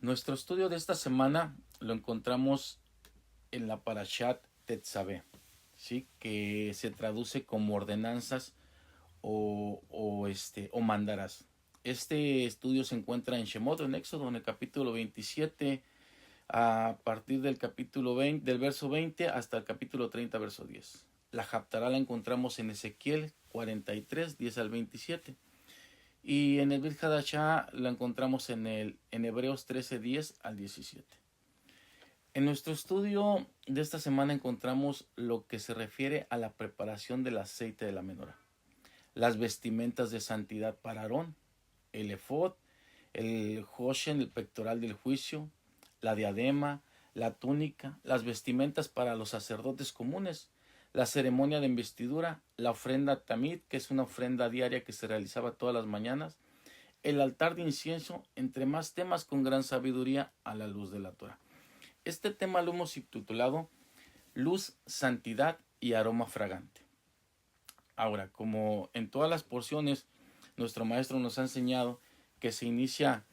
Nuestro estudio de esta semana lo encontramos en la Parashat Tetzaveh, ¿sí? Que se traduce como ordenanzas o mandarás. Este estudio se encuentra en Shemot, en Éxodo, en el capítulo 27, a partir del capítulo 20, del verso 20 hasta el capítulo 30, verso 10. La Haftará la encontramos en Ezequiel 43, 10 al 27. Y en el Brit Hadashah la encontramos en Hebreos 13, 10 al 17. En nuestro estudio de esta semana encontramos lo que se refiere a la preparación del aceite de la menorá, las vestimentas de santidad para Aarón, el efod, el hoshen, el pectoral del juicio, la diadema, la túnica, las vestimentas para los sacerdotes comunes, la ceremonia de investidura, la ofrenda tamid, que es una ofrenda diaria que se realizaba todas las mañanas, el altar de incienso, entre más temas con gran sabiduría a la luz de la Torah. Este tema lo hemos titulado Luz, Santidad y Aroma Fragante. Ahora, como en todas las porciones, nuestro maestro nos ha enseñado que se inicia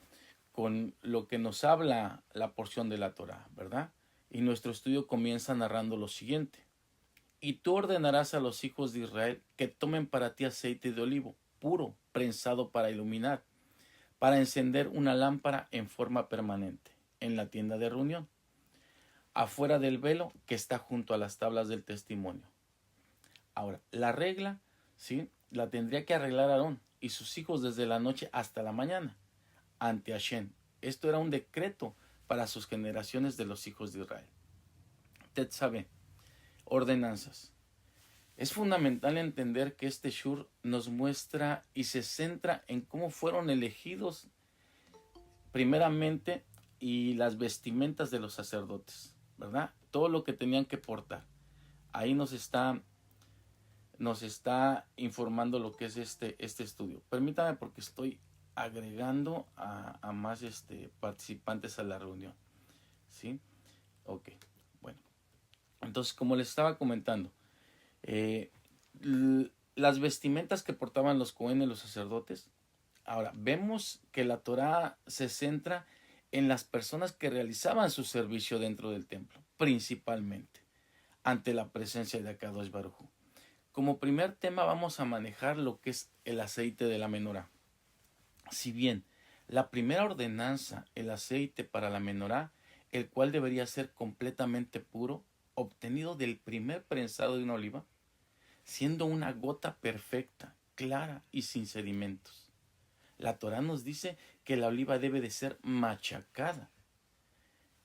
con lo que nos habla la porción de la Torah, ¿verdad? Y nuestro estudio comienza narrando lo siguiente. Y tú ordenarás a los hijos de Israel que tomen para ti aceite de olivo, puro, prensado para iluminar, para encender una lámpara en forma permanente, en la tienda de reunión, afuera del velo que está junto a las tablas del testimonio. Ahora, la regla, ¿sí? La tendría que arreglar Aarón y sus hijos desde la noche hasta la mañana, ante Hashem. Esto era un decreto para sus generaciones de los hijos de Israel. Tetzaveh, ordenanzas. Es fundamental entender que este shur nos muestra y se centra en cómo fueron elegidos primeramente y las vestimentas de los sacerdotes, ¿verdad? Todo lo que tenían que portar. Ahí nos está informando lo que es este estudio. Permítame porque estoy agregando a más participantes a la reunión. ¿Sí? Ok. Bueno. Entonces, como les estaba comentando, eh, las vestimentas que portaban los cohenes, los sacerdotes. Ahora, vemos que la Torá se centra en las personas que realizaban su servicio dentro del templo, principalmente, ante la presencia de Akadosh Baruj Hu. Como primer tema vamos a manejar lo que es el aceite de la menorá. Si bien la primera ordenanza, el aceite para la menorá, el cual debería ser completamente puro, obtenido del primer prensado de una oliva, siendo una gota perfecta, clara y sin sedimentos. La Torá nos dice que la oliva debe de ser machacada.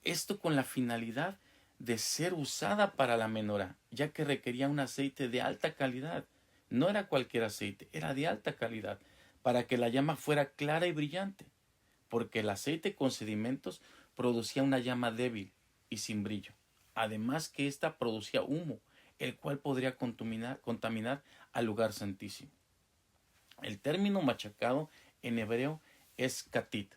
Esto con la finalidad de ser usada para la menorá, ya que requería un aceite de alta calidad. No era cualquier aceite, era de alta calidad, para que la llama fuera clara y brillante, porque el aceite con sedimentos producía una llama débil y sin brillo. Además que ésta producía humo, el cual podría contaminar al lugar santísimo. El término machacado en hebreo es katit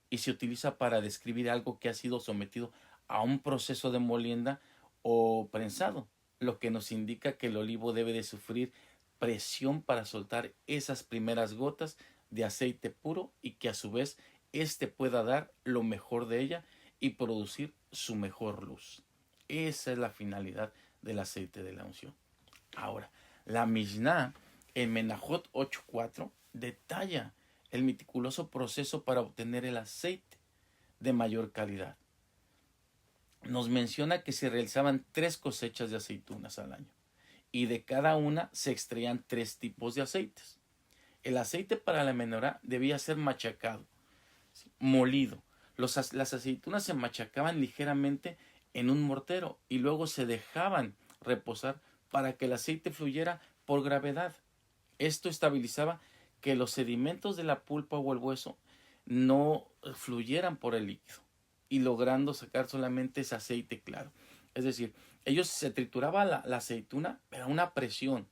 y se utiliza para describir algo que ha sido sometido a un proceso de molienda o prensado, lo que nos indica que el olivo debe de sufrir presión para soltar esas primeras gotas de aceite puro y que a su vez éste pueda dar lo mejor de ella y producir su mejor luz. Esa es la finalidad del aceite de la unción. Ahora, la Mishnah en Menajot 8.4 detalla el meticuloso proceso para obtener el aceite de mayor calidad. Nos menciona que se realizaban 3 cosechas de aceitunas al año y de cada una se extraían 3 tipos de aceites. El aceite para la menorá debía ser machacado, ¿sí? Molido. Las aceitunas se machacaban ligeramente en un mortero y luego se dejaban reposar para que el aceite fluyera por gravedad. Esto estabilizaba que los sedimentos de la pulpa o el hueso no fluyeran por el líquido y logrando sacar solamente ese aceite claro. Es decir, ellos se trituraba la aceituna, pero a una presión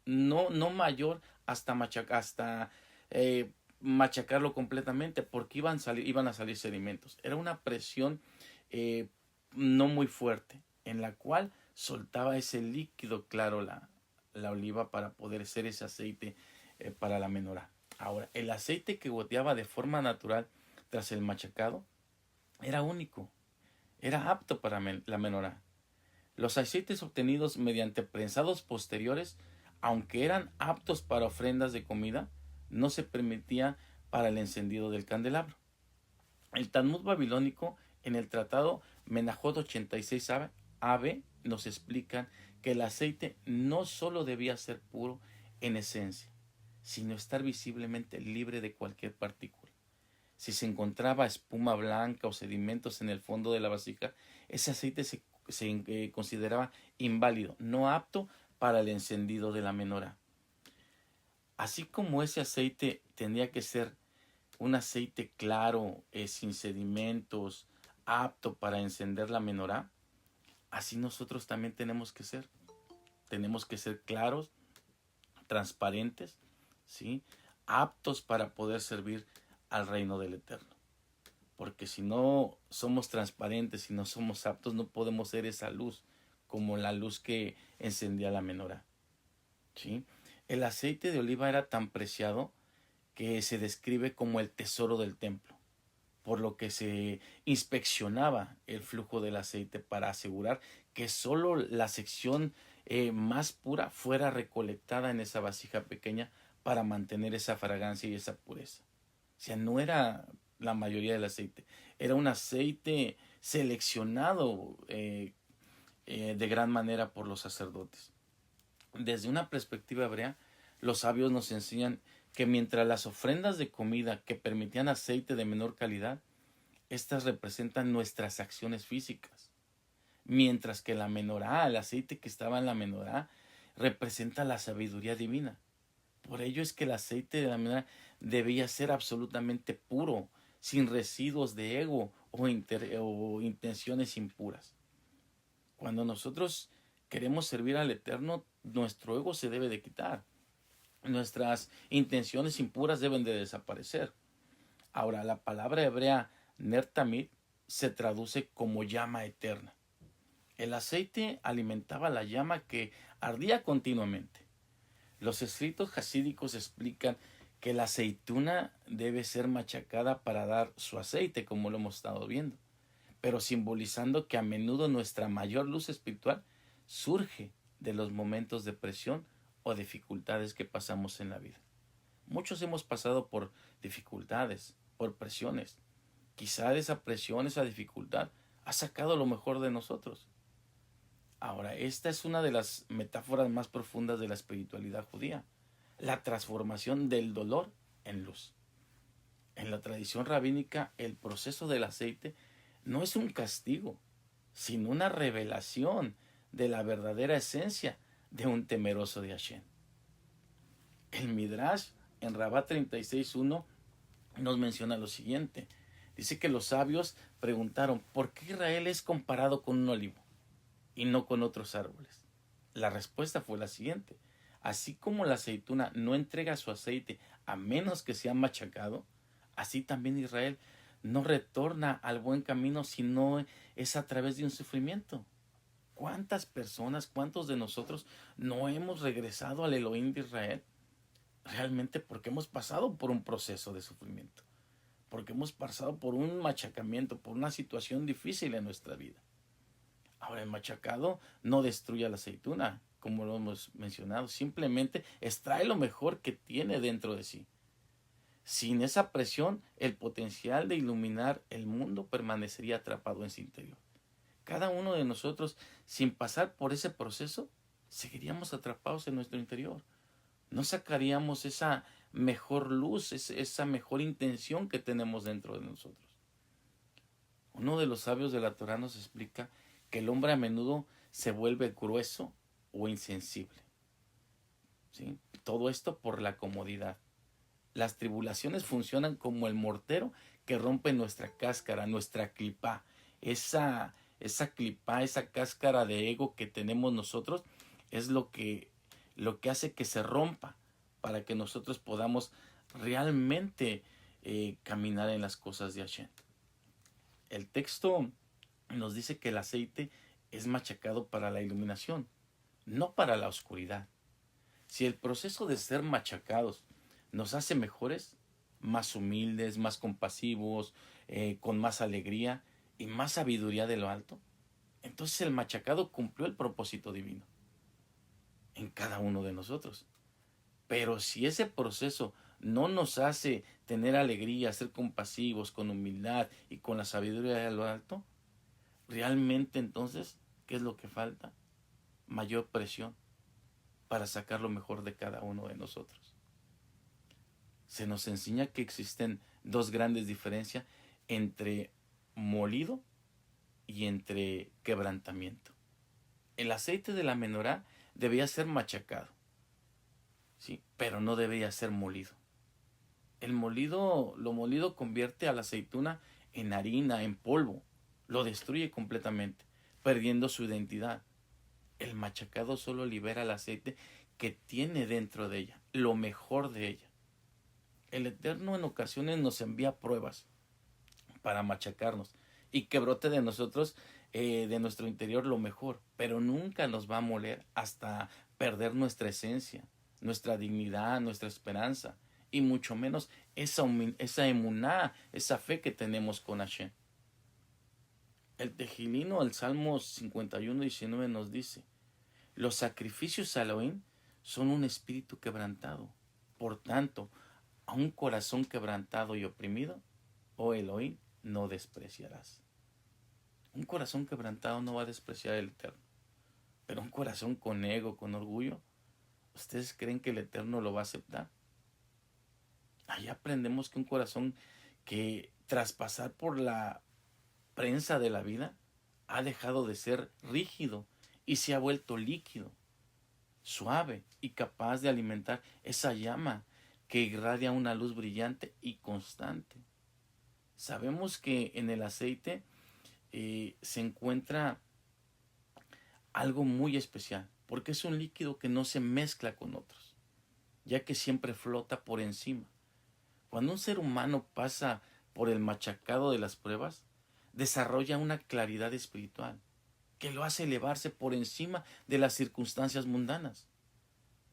no mayor hasta machacarlo completamente, porque iban a salir sedimentos. Era una presión eh, no muy fuerte, en la cual soltaba ese líquido claro la oliva para poder hacer ese aceite para la menorá. Ahora, el aceite que goteaba de forma natural tras el machacado era único, era apto para la menorá. Los aceites obtenidos mediante prensados posteriores, aunque eran aptos para ofrendas de comida, no se permitía para el encendido del candelabro. El Talmud babilónico, en el tratado Menajot 86 AB, nos explica que el aceite no solo debía ser puro en esencia, sino estar visiblemente libre de cualquier partícula. Si se encontraba espuma blanca o sedimentos en el fondo de la vasija, ese aceite se consideraba inválido, no apto para el encendido de la menorá. Así como ese aceite tenía que ser un aceite claro, sin sedimentos, apto para encender la menorá, así nosotros también tenemos que ser. Tenemos que ser claros, transparentes, ¿sí? Aptos para poder servir al reino del Eterno. Porque si no somos transparentes, si no somos aptos, no podemos ser esa luz, como la luz que encendía la menorá, ¿sí? El aceite de oliva era tan preciado que se describe como el tesoro del templo, por lo que se inspeccionaba el flujo del aceite para asegurar que solo la sección más pura fuera recolectada en esa vasija pequeña para mantener esa fragancia y esa pureza. O sea, no era la mayoría del aceite, era un aceite seleccionado de gran manera por los sacerdotes. Desde una perspectiva hebrea, los sabios nos enseñan que mientras las ofrendas de comida que permitían aceite de menor calidad, estas representan nuestras acciones físicas, mientras que la menorá, el aceite que estaba en la menorá, representa la sabiduría divina. Por ello es que el aceite de la menorá debía ser absolutamente puro, sin residuos de ego o intenciones impuras. Cuando nosotros queremos servir al Eterno, nuestro ego se debe de quitar. Nuestras intenciones impuras deben de desaparecer. Ahora, la palabra hebrea ner tamid se traduce como llama eterna. El aceite alimentaba la llama que ardía continuamente. Los escritos hasídicos explican que la aceituna debe ser machacada para dar su aceite, como lo hemos estado viendo, pero simbolizando que a menudo nuestra mayor luz espiritual surge de los momentos de presión o dificultades que pasamos en la vida. Muchos hemos pasado por dificultades, por presiones. Quizá esa presión, esa dificultad, ha sacado lo mejor de nosotros. Ahora, esta es una de las metáforas más profundas de la espiritualidad judía, la transformación del dolor en luz. En la tradición rabínica, el proceso del aceite no es un castigo, sino una revelación de la verdadera esencia de un temeroso de Hashem. El Midrash en Rabá 36.1 nos menciona lo siguiente. Dice que los sabios preguntaron, ¿por qué Israel es comparado con un olivo y no con otros árboles? La respuesta fue la siguiente. Así como la aceituna no entrega su aceite a menos que sea machacado, así también Israel no retorna al buen camino si no es a través de un sufrimiento. ¿Cuántas personas, cuántos de nosotros no hemos regresado al Elohim de Israel? Realmente porque hemos pasado por un proceso de sufrimiento, porque hemos pasado por un machacamiento, por una situación difícil en nuestra vida. Ahora, el machacado no destruye la aceituna, como lo hemos mencionado, simplemente extrae lo mejor que tiene dentro de sí. Sin esa presión, el potencial de iluminar el mundo permanecería atrapado en su interior. Cada uno de nosotros, sin pasar por ese proceso, seguiríamos atrapados en nuestro interior. No sacaríamos esa mejor luz, esa mejor intención que tenemos dentro de nosotros. Uno de los sabios de la Torá nos explica que el hombre a menudo se vuelve grueso o insensible, ¿sí? Todo esto por la comodidad. Las tribulaciones funcionan como el mortero que rompe nuestra cáscara, nuestra clipá. Esa clipá, esa cáscara de ego que tenemos nosotros es lo que hace que se rompa para que nosotros podamos realmente caminar en las cosas de Hashem. El texto nos dice que el aceite es machacado para la iluminación, no para la oscuridad. Si el proceso de ser machacados nos hace mejores, más humildes, más compasivos, con más alegría, y más sabiduría de lo alto, entonces el machacado cumplió el propósito divino en cada uno de nosotros. Pero si ese proceso no nos hace tener alegría, ser compasivos, con humildad y con la sabiduría de lo alto, realmente entonces, ¿qué es lo que falta? Mayor presión para sacar lo mejor de cada uno de nosotros. Se nos enseña que existen dos grandes diferencias entre molido y entre quebrantamiento. El aceite de la menorá debía ser machacado, ¿sí? Pero no debía ser molido. Lo molido convierte a la aceituna en harina, en polvo, lo destruye completamente, perdiendo su identidad. El machacado solo libera el aceite que tiene dentro de ella, lo mejor de ella. El Eterno en ocasiones nos envía pruebas para machacarnos y que brote de nosotros, de nuestro interior, lo mejor, pero nunca nos va a moler hasta perder nuestra esencia, nuestra dignidad, nuestra esperanza y mucho menos esa emuná, esa fe que tenemos con Hashem. El Tejilino, el Salmo 51:19 nos dice: los sacrificios a Elohim son un espíritu quebrantado. Por tanto, a un corazón quebrantado y oprimido, oh Elohim, no despreciarás. Un corazón quebrantado no va a despreciar el Eterno. Pero un corazón con ego, con orgullo, ¿ustedes creen que el Eterno lo va a aceptar? Ahí aprendemos que un corazón que tras pasar por la prensa de la vida ha dejado de ser rígido y se ha vuelto líquido, suave y capaz de alimentar esa llama que irradia una luz brillante y constante. Sabemos que en el aceite se encuentra algo muy especial, porque es un líquido que no se mezcla con otros, ya que siempre flota por encima. Cuando un ser humano pasa por el machacado de las pruebas, desarrolla una claridad espiritual que lo hace elevarse por encima de las circunstancias mundanas.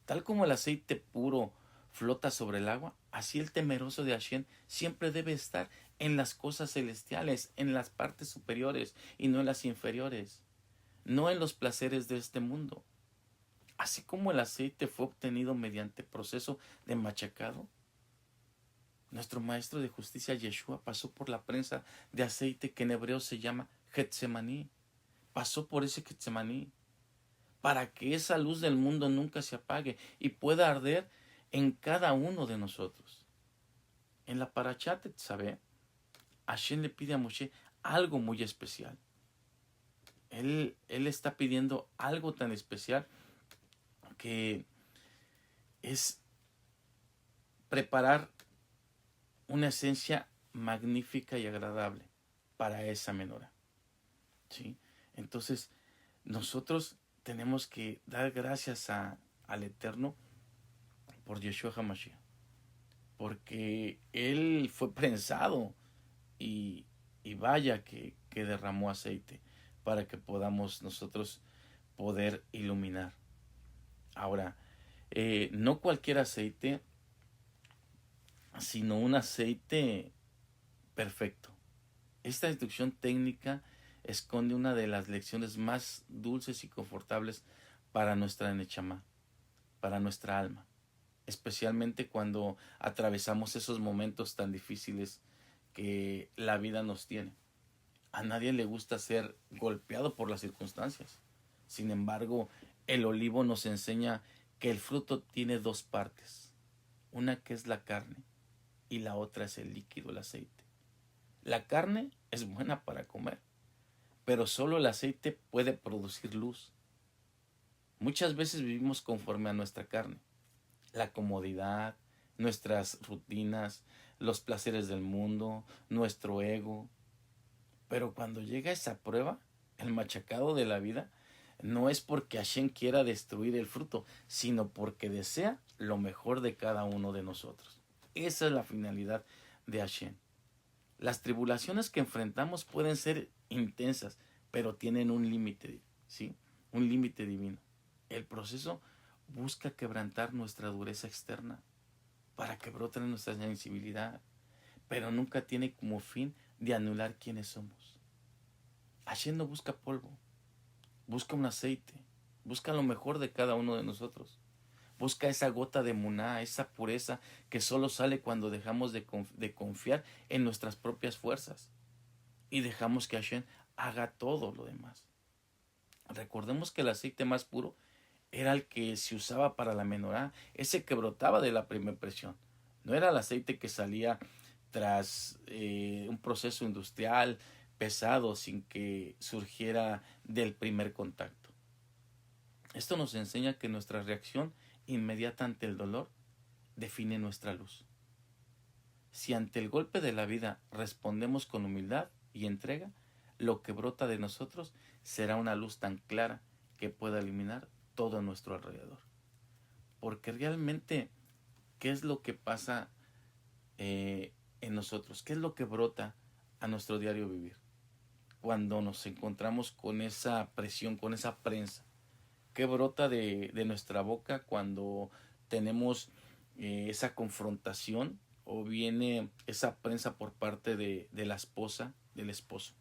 Tal como el aceite puro flota sobre el agua, así el temeroso de Hashem siempre debe estar en las cosas celestiales, en las partes superiores y no en las inferiores, no en los placeres de este mundo. Así como el aceite fue obtenido mediante proceso de machacado, nuestro maestro de justicia Yeshua pasó por la prensa de aceite que en hebreo se llama Getsemaní. Pasó por ese Getsemaní para que esa luz del mundo nunca se apague y pueda arder en cada uno de nosotros. En la Parashat Tetzaveh, Hashem le pide a Moshe algo muy especial. Él está pidiendo algo tan especial que es preparar una esencia magnífica y agradable para esa menorá, ¿sí? Entonces, nosotros tenemos que dar gracias al Eterno por Yeshua HaMashiach, porque Él fue prensado y vaya que derramó aceite para que podamos nosotros poder iluminar. Ahora, no cualquier aceite, sino un aceite perfecto. Esta instrucción técnica esconde una de las lecciones más dulces y confortables para nuestra nechama, para nuestra alma, especialmente cuando atravesamos esos momentos tan difíciles que la vida nos tiene. A nadie le gusta ser golpeado por las circunstancias. Sin embargo, el olivo nos enseña que el fruto tiene dos partes, una que es la carne y la otra es el líquido, el aceite. La carne es buena para comer, pero solo el aceite puede producir luz. Muchas veces vivimos conforme a nuestra carne, la comodidad, nuestras rutinas, los placeres del mundo, nuestro ego. Pero cuando llega esa prueba, el machacado de la vida, no es porque Hashem quiera destruir el fruto, sino porque desea lo mejor de cada uno de nosotros. Esa es la finalidad de Hashem. Las tribulaciones que enfrentamos pueden ser intensas, pero tienen un límite, ¿sí? Un límite divino. El proceso busca quebrantar nuestra dureza externa para que brote nuestra sensibilidad, pero nunca tiene como fin de anular quiénes somos. Hashem no busca polvo, busca un aceite, busca lo mejor de cada uno de nosotros. Busca esa gota de muná, esa pureza que solo sale cuando dejamos de confiar en nuestras propias fuerzas y dejamos que Hashem haga todo lo demás. Recordemos que el aceite más puro era el que se usaba para la menorá, ese que brotaba de la primera presión. No era el aceite que salía tras un proceso industrial pesado sin que surgiera del primer contacto. Esto nos enseña que nuestra reacción inmediata ante el dolor define nuestra luz. Si ante el golpe de la vida respondemos con humildad y entrega, lo que brota de nosotros será una luz tan clara que pueda iluminar todo a nuestro alrededor. Porque realmente, ¿qué es lo que pasa en nosotros? ¿Qué es lo que brota a nuestro diario vivir? Cuando nos encontramos con esa presión, con esa prensa. ¿Qué brota de nuestra boca cuando tenemos esa confrontación o viene esa prensa por parte de la esposa, del esposo,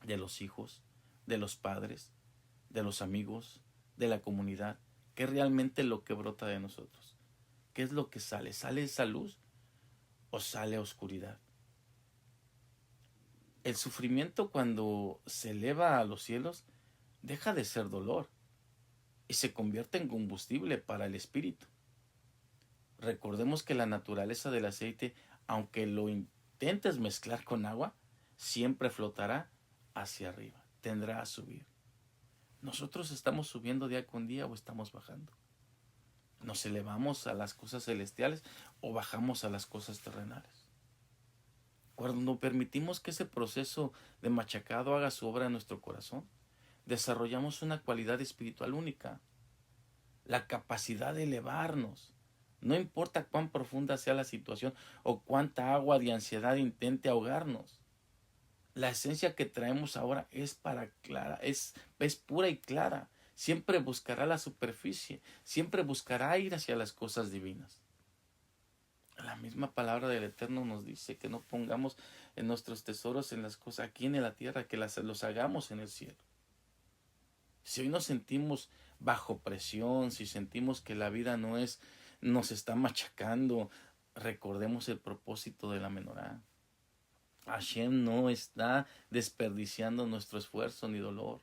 de los hijos, de los padres, de los amigos, de la comunidad? ¿Qué es realmente lo que brota de nosotros? ¿Qué es lo que sale? ¿Sale esa luz o sale oscuridad? El sufrimiento, cuando se eleva a los cielos, deja de ser dolor y se convierte en combustible para el espíritu. Recordemos que la naturaleza del aceite, aunque lo intentes mezclar con agua, siempre flotará hacia arriba, tendrá a subir. Nosotros estamos subiendo día con día o estamos bajando. Nos elevamos a las cosas celestiales o bajamos a las cosas terrenales. Cuando permitimos que ese proceso de machacado haga su obra en nuestro corazón, desarrollamos una cualidad espiritual única, la capacidad de elevarnos. No importa cuán profunda sea la situación o cuánta agua de ansiedad intente ahogarnos. La esencia que traemos ahora es pura y clara. Siempre buscará la superficie, siempre buscará ir hacia las cosas divinas. La misma palabra del Eterno nos dice que no pongamos en nuestros tesoros en las cosas aquí en la tierra, que los hagamos en el cielo. Si hoy nos sentimos bajo presión, si sentimos que la vida nos está machacando, recordemos el propósito de la menorá. Hashem no está desperdiciando nuestro esfuerzo ni dolor.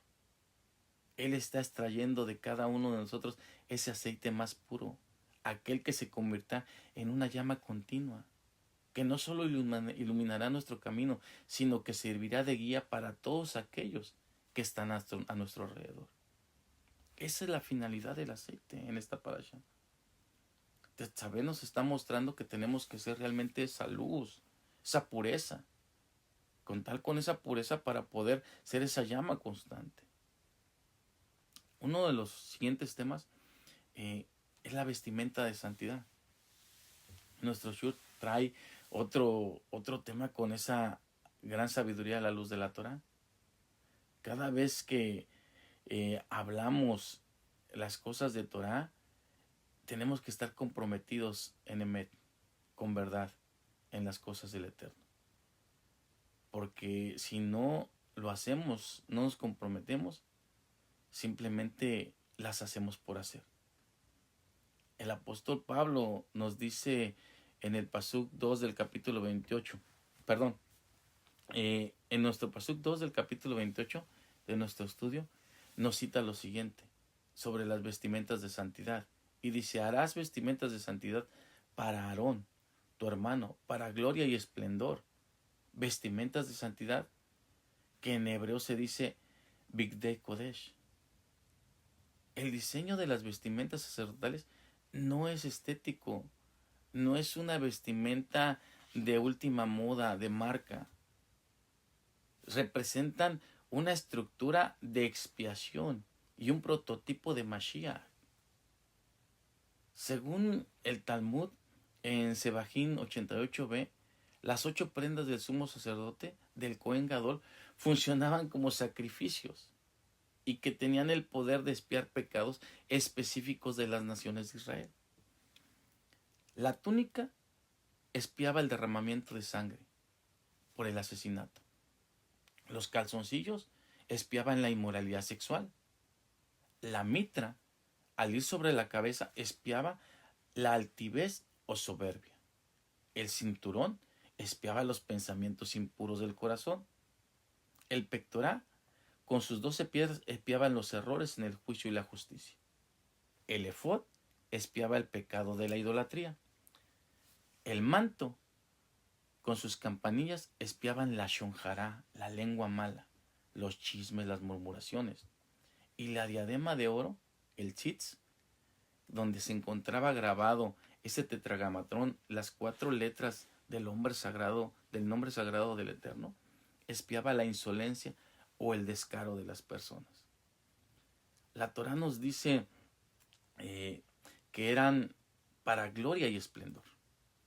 Él está extrayendo de cada uno de nosotros ese aceite más puro, aquel que se convierta en una llama continua, que no solo iluminará nuestro camino, sino que servirá de guía para todos aquellos que están a nuestro alrededor. Esa es la finalidad del aceite en esta parasha. Saber nos está mostrando que tenemos que ser realmente esa luz, esa pureza, contar con esa pureza para poder ser esa llama constante. Uno de los siguientes temas es la vestimenta de santidad. Nuestro shur trae otro tema con esa gran sabiduría a la luz de la Torah. Cada vez que hablamos las cosas de Torah, tenemos que estar comprometidos en Emet, con verdad, en las cosas del Eterno. Porque si no lo hacemos, no nos comprometemos, simplemente las hacemos por hacer. El apóstol Pablo nos dice en el Pasuk 2 del capítulo 28, en nuestro Pasuk 2 del capítulo 28 de nuestro estudio, nos cita lo siguiente sobre las vestimentas de santidad. Y dice: harás vestimentas de santidad para Aarón, tu hermano, para gloria y esplendor. Vestimentas de santidad, que en hebreo se dice Bigdei Kodesh. El diseño de las vestimentas sacerdotales no es estético, no es una vestimenta de última moda, de marca. Representan una estructura de expiación y un prototipo de Mashiach. Según el Talmud, en Sebajín 88b, las 8 prendas del sumo sacerdote, del Cohen Gadol, funcionaban como sacrificios y que tenían el poder de expiar pecados específicos de las naciones de Israel. La túnica expiaba el derramamiento de sangre por el asesinato. Los calzoncillos espiaban la inmoralidad sexual. La mitra, al ir sobre la cabeza, espiaba la altivez o soberbia. El cinturón espiaba los pensamientos impuros del corazón. El pectoral, con sus 12 piedras, espiaban los errores en el juicio y la justicia. El efod espiaba el pecado de la idolatría. El manto, con sus campanillas, espiaban la shonjará, la lengua mala, los chismes, las murmuraciones. Y la diadema de oro, el tzitz, donde se encontraba grabado ese tetragamatrón, las 4 letras del nombre sagrado del Eterno, espiaba la insolencia o el descaro de las personas. La Torá nos dice que eran para gloria y esplendor.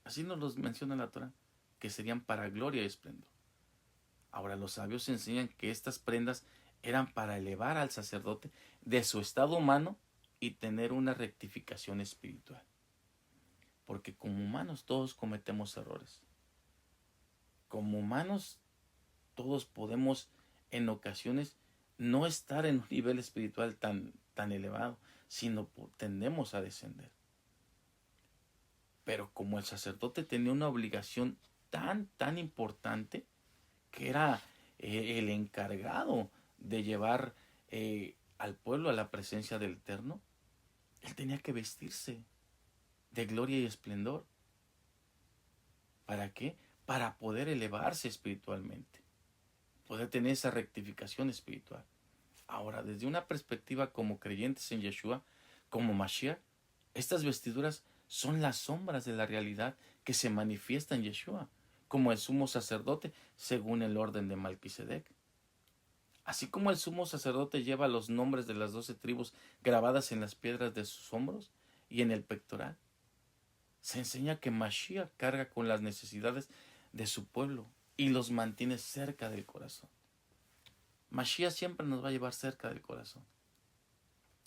Así nos los menciona la Torá, que serían para gloria y esplendor. Ahora los sabios enseñan que estas prendas eran para elevar al sacerdote de su estado humano y tener una rectificación espiritual. Porque como humanos todos cometemos errores. Como humanos todos podemos en ocasiones no estar en un nivel espiritual tan elevado, sino tendemos a descender. Pero como el sacerdote tenía una obligación tan importante, que era el encargado de llevar al pueblo a la presencia del Eterno, él tenía que vestirse de gloria y esplendor. ¿Para qué? Para poder elevarse espiritualmente, poder tener esa rectificación espiritual. Ahora, desde una perspectiva como creyentes en Yeshua, como Mashiach, estas vestiduras son las sombras de la realidad que se manifiesta en Yeshua, como el sumo sacerdote según el orden de Malquisedec. Así como el sumo sacerdote lleva los nombres de las 12 tribus grabadas en las piedras de sus hombros y en el pectoral, se enseña que Mashiach carga con las necesidades de su pueblo y los mantiene cerca del corazón. Mashiach siempre nos va a llevar cerca del corazón.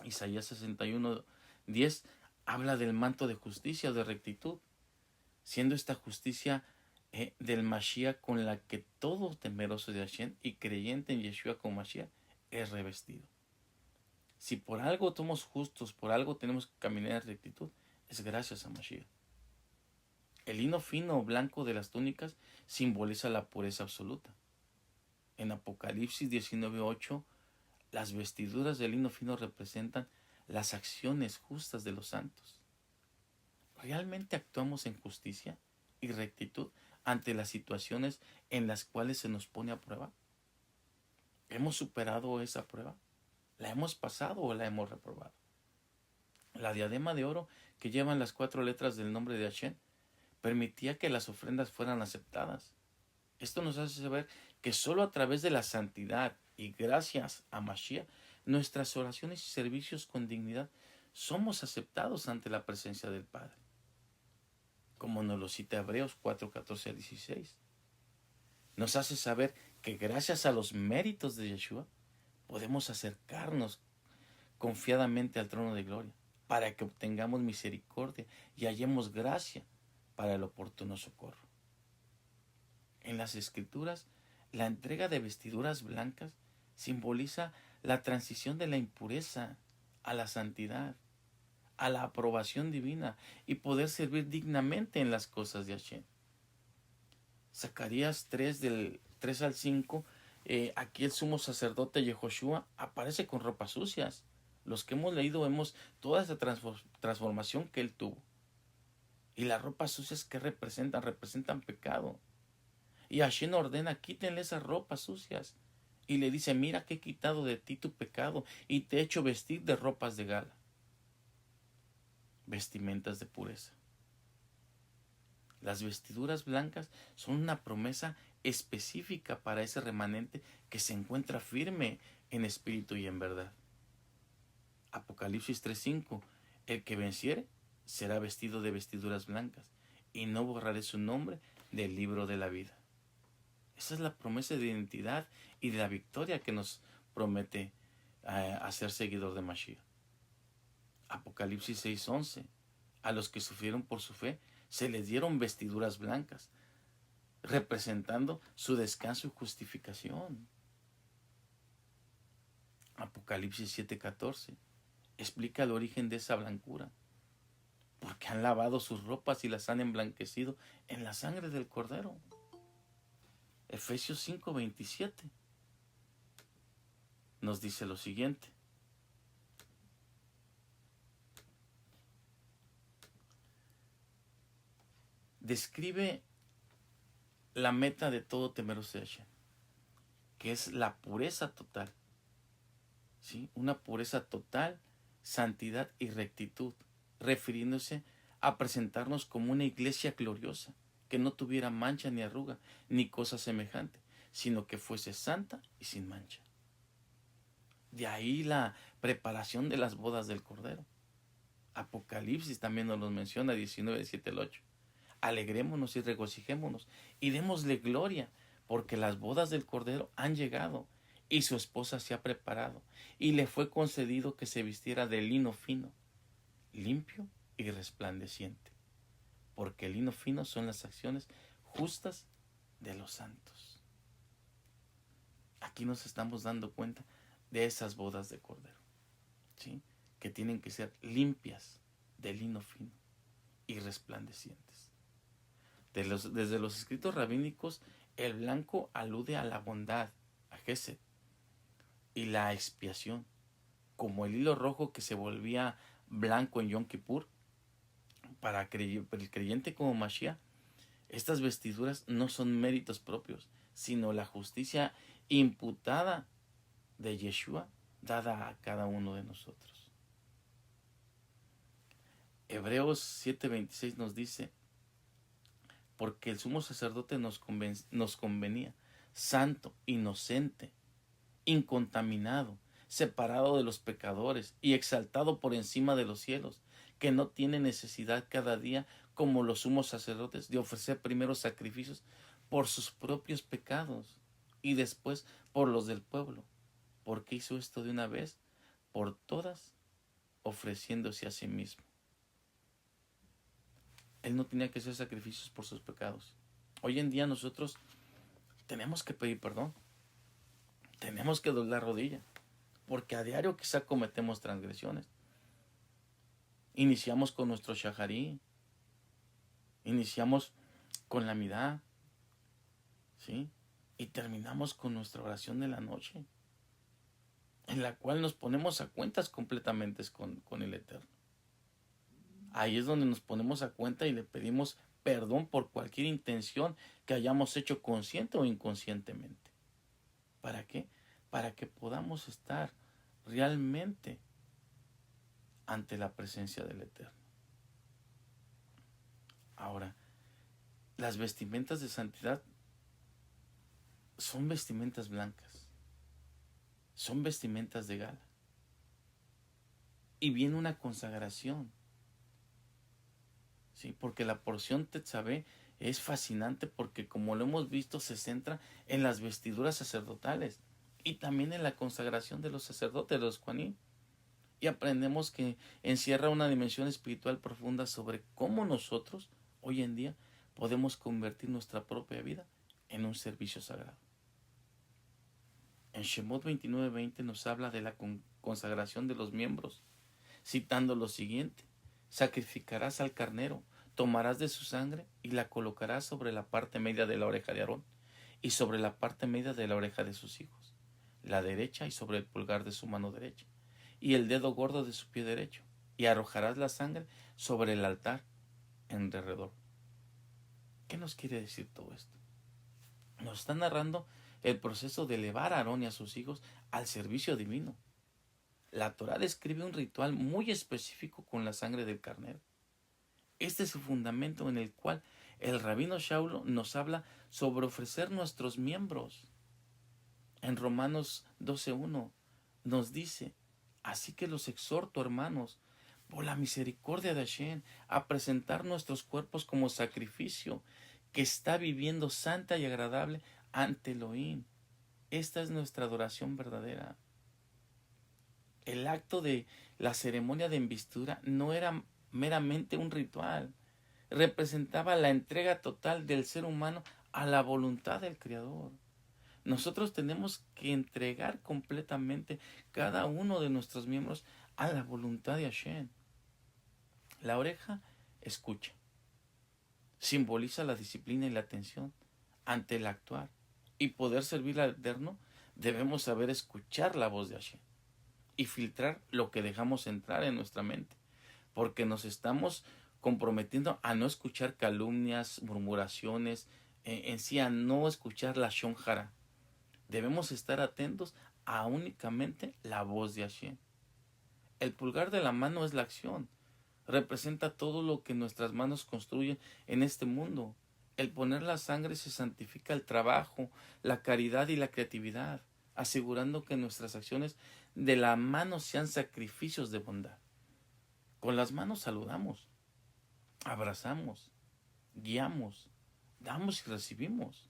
Isaías 61:10 habla del manto de justicia o de rectitud, siendo esta justicia del Mashiach con la que todo temeroso de Hashem y creyente en Yeshua como Mashiach es revestido. Si por algo somos justos, por algo tenemos que caminar en rectitud, es gracias a Mashiach. El lino fino blanco de las túnicas simboliza la pureza absoluta. En Apocalipsis 19:8, las vestiduras de lino fino representan las acciones justas de los santos. ¿Realmente actuamos en justicia y rectitud ante las situaciones en las cuales se nos pone a prueba? ¿Hemos superado esa prueba? ¿La hemos pasado o la hemos reprobado? La diadema de oro que llevan las 4 letras del nombre de Hashem permitía que las ofrendas fueran aceptadas. Esto nos hace saber que solo a través de la santidad y gracias a Mashiach, nuestras oraciones y servicios con dignidad somos aceptados ante la presencia del Padre. Como nos lo cita Hebreos 4:14-16. Nos hace saber que gracias a los méritos de Yeshua podemos acercarnos confiadamente al trono de gloria para que obtengamos misericordia y hallemos gracia para el oportuno socorro. En las Escrituras, la entrega de vestiduras blancas simboliza la transición de la impureza a la santidad, a la aprobación divina y poder servir dignamente en las cosas de Hashem. Zacarías 3 del 3 al 5, aquí el sumo sacerdote Yehoshua aparece con ropas sucias. Los que hemos leído vemos toda esa transformación que él tuvo. Y las ropas sucias que representan pecado. Y Hashem ordena, quítenle esas ropas sucias. Y le dice, mira que he quitado de ti tu pecado y te he hecho vestir de ropas de gala. Vestimentas de pureza. Las vestiduras blancas son una promesa específica para ese remanente que se encuentra firme en espíritu y en verdad. Apocalipsis 3:5, el que venciere será vestido de vestiduras blancas y no borraré su nombre del libro de la vida. Esa es la promesa de identidad y de la victoria que nos promete a ser seguidor de Mashiach. Apocalipsis 6:11, a los que sufrieron por su fe se les dieron vestiduras blancas, representando su descanso y justificación. Apocalipsis 7:14 explica el origen de esa blancura. Porque han lavado sus ropas y las han emblanquecido en la sangre del Cordero. Efesios 5:27 nos dice lo siguiente. Describe la meta de todo temeroso de Hashem, que es la pureza total. ¿Sí? Una pureza total, santidad y rectitud, refiriéndose a presentarnos como una iglesia gloriosa, que no tuviera mancha ni arruga, ni cosa semejante, sino que fuese santa y sin mancha. De ahí la preparación de las bodas del Cordero. Apocalipsis también nos lo menciona, 19, 7 al 8. Alegrémonos y regocijémonos y démosle gloria, porque las bodas del Cordero han llegado y su esposa se ha preparado, y le fue concedido que se vistiera de lino fino, limpio y resplandeciente, porque el lino fino son las acciones justas de los santos. Aquí nos estamos dando cuenta de esas bodas de Cordero, ¿sí? Que tienen que ser limpias, de lino fino y resplandecientes. Desde los escritos rabínicos, el blanco alude a la bondad, a Gesed, y la expiación, como el hilo rojo que se volvía blanco en Yom Kippur. Para el creyente como Mashiach, estas vestiduras no son méritos propios, sino la justicia imputada de Yeshua dada a cada uno de nosotros. Hebreos 7:26 nos dice, porque el sumo sacerdote nos convenía, santo, inocente, incontaminado, separado de los pecadores y exaltado por encima de los cielos, que no tiene necesidad cada día, como los sumos sacerdotes, de ofrecer primero sacrificios por sus propios pecados y después por los del pueblo. ¿Por qué hizo esto de una vez? Por todas, ofreciéndose a sí mismo. Él no tenía que hacer sacrificios por sus pecados. Hoy en día nosotros tenemos que pedir perdón. Tenemos que doblar rodilla, porque a diario quizá cometemos transgresiones. Iniciamos con nuestro shaharí, iniciamos con la midá, ¿sí? Y terminamos con nuestra oración de la noche, en la cual nos ponemos a cuentas completamente con el Eterno. Ahí es donde nos ponemos a cuenta y le pedimos perdón por cualquier intención que hayamos hecho consciente o inconscientemente. ¿Para qué? Para que podamos estar realmente ante la presencia del Eterno. Ahora, las vestimentas de santidad son vestimentas blancas, son vestimentas de gala. Y viene una consagración, ¿sí? Porque la porción Tetzabé es fascinante, porque como lo hemos visto se centra en las vestiduras sacerdotales y también en la consagración de los sacerdotes, de los Kohanim. Y aprendemos que encierra una dimensión espiritual profunda sobre cómo nosotros hoy en día podemos convertir nuestra propia vida en un servicio sagrado. En Shemot 29:20 nos habla de la consagración de los miembros, citando lo siguiente: sacrificarás al carnero, tomarás de su sangre y la colocarás sobre la parte media de la oreja de Aarón y sobre la parte media de la oreja de sus hijos, la derecha y sobre el pulgar de su mano derecha y el dedo gordo de su pie derecho, y arrojarás la sangre sobre el altar en derredor. ¿Qué nos quiere decir todo esto? Nos está narrando el proceso de elevar a Aarón y a sus hijos al servicio divino. La Torá describe un ritual muy específico con la sangre del carnero. Este es el fundamento en el cual el rabino Shaulo nos habla sobre ofrecer nuestros miembros. En Romanos 12:1 nos dice: así que los exhorto, hermanos, por la misericordia de Hashem, a presentar nuestros cuerpos como sacrificio que está viviendo santa y agradable ante Elohim. Esta es nuestra adoración verdadera. El acto de la ceremonia de investidura no era meramente un ritual, representaba la entrega total del ser humano a la voluntad del Creador. Nosotros tenemos que entregar completamente cada uno de nuestros miembros a la voluntad de Hashem. La oreja escucha, simboliza la disciplina y la atención ante el actuar. Y poder servir al Eterno, debemos saber escuchar la voz de Hashem y filtrar lo que dejamos entrar en nuestra mente, porque nos estamos comprometiendo a no escuchar calumnias, murmuraciones, en sí a no escuchar la shonjara. Debemos estar atentos a únicamente la voz de Hashem. El pulgar de la mano es la acción, representa todo lo que nuestras manos construyen en este mundo. El poner la sangre se santifica el trabajo, la caridad y la creatividad, asegurando que nuestras acciones de la mano sean sacrificios de bondad. Con las manos saludamos, abrazamos, guiamos, damos y recibimos.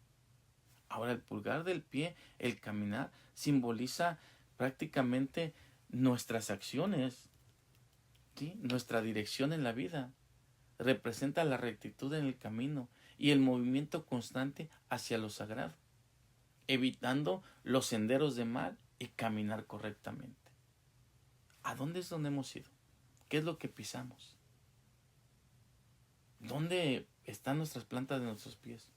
Ahora el pulgar del pie, el caminar, simboliza prácticamente nuestras acciones, ¿sí? Nuestra dirección en la vida. Representa la rectitud en el camino y el movimiento constante hacia lo sagrado, evitando los senderos de mal y caminar correctamente. ¿A dónde es donde hemos ido? ¿Qué es lo que pisamos? ¿Dónde están nuestras plantas de nuestros pies?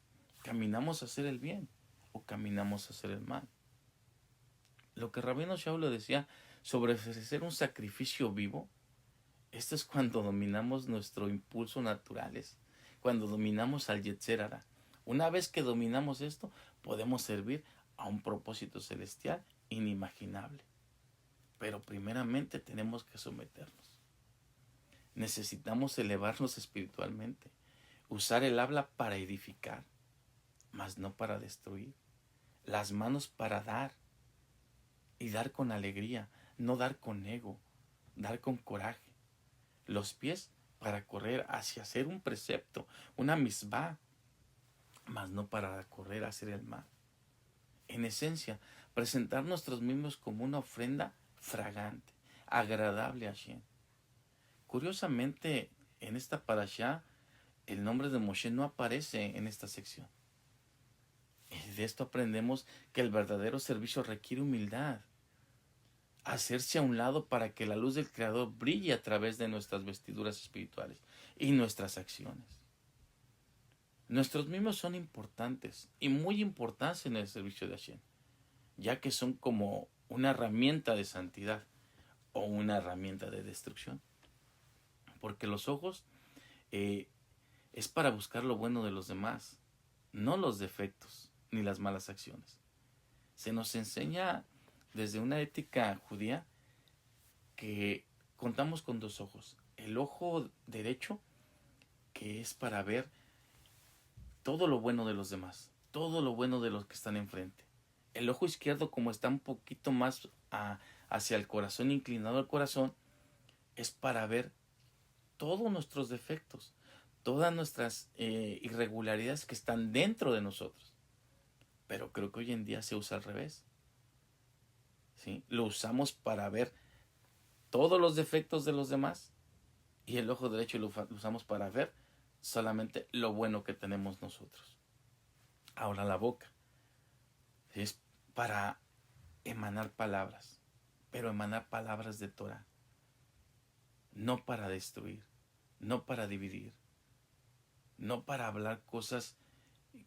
¿Caminamos a hacer el bien o caminamos a hacer el mal? Lo que Rabino Shaul le decía sobre ofrecer un sacrificio vivo, esto es cuando dominamos nuestro impulso naturales, cuando dominamos al Yetzer Hara. Una vez que dominamos esto, podemos servir a un propósito celestial inimaginable. Pero primeramente tenemos que someternos. Necesitamos elevarnos espiritualmente, usar el habla para edificar, mas no para destruir, las manos para dar, y dar con alegría, no dar con ego, dar con coraje, los pies para correr hacia hacer un precepto, una misbah, mas no para correr a hacer el mal. En esencia, presentar nuestros miembros como una ofrenda fragante, agradable a Hashem. Curiosamente, en esta parashá, el nombre de Moshe no aparece en esta sección. Y de esto aprendemos que el verdadero servicio requiere humildad, hacerse a un lado para que la luz del Creador brille a través de nuestras vestiduras espirituales y nuestras acciones. Nuestros miembros son importantes y muy importantes en el servicio de Hashem, ya que son como una herramienta de santidad o una herramienta de destrucción. Porque los ojos es para buscar lo bueno de los demás, no los defectos ni las malas acciones. Se nos enseña desde una ética judía que contamos con dos ojos. El ojo derecho, que es para ver todo lo bueno de los demás, todo lo bueno de los que están enfrente. El ojo izquierdo, como está un poquito más hacia el corazón, inclinado al corazón, es para ver todos nuestros defectos, todas nuestras irregularidades que están dentro de nosotros. Pero creo que hoy en día se usa al revés. ¿Sí? Lo usamos para ver todos los defectos de los demás y el ojo derecho lo usamos para ver solamente lo bueno que tenemos nosotros. Ahora la boca es para emanar palabras, pero emanar palabras de Torah, no para destruir, no para dividir, no para hablar cosas